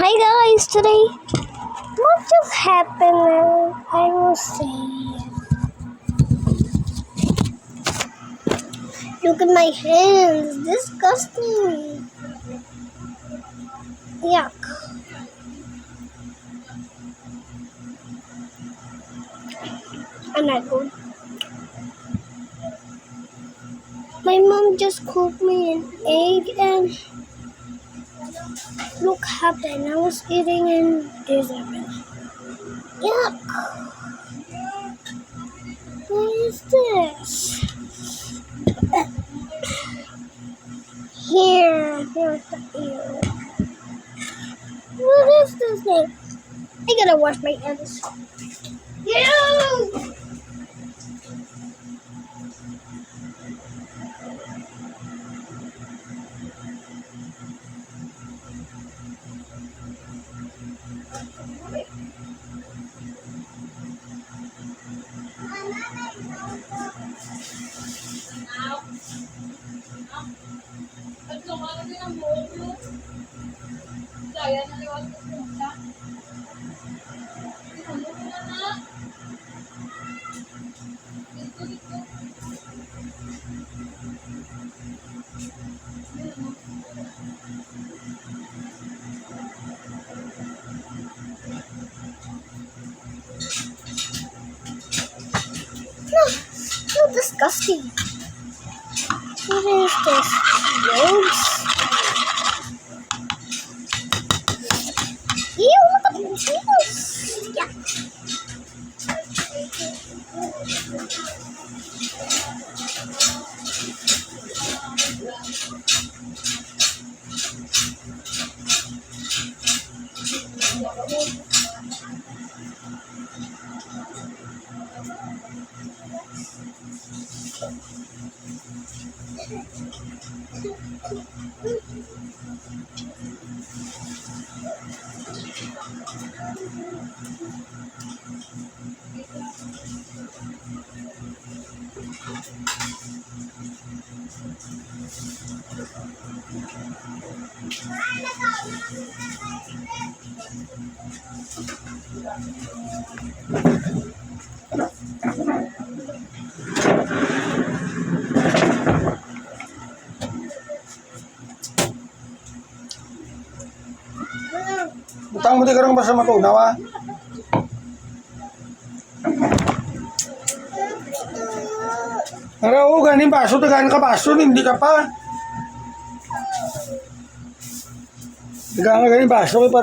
Hi guys, today what just happened? I will say. Look at my hands, disgusting. Yuck. I'm not good. My mom just cooked me an egg and look happened. I was eating and this happened. Yuck. What is this? Here's the ear. What is this thing? I gotta wash my hands. You! So disgusting. What is this? Robes? Ew, look at this. Yeah. Utang mo di karang basa matunaw ah. Araw, ganin baso, tagaan ka baso, hindi ka pa. Tagaan ka ganin baso, para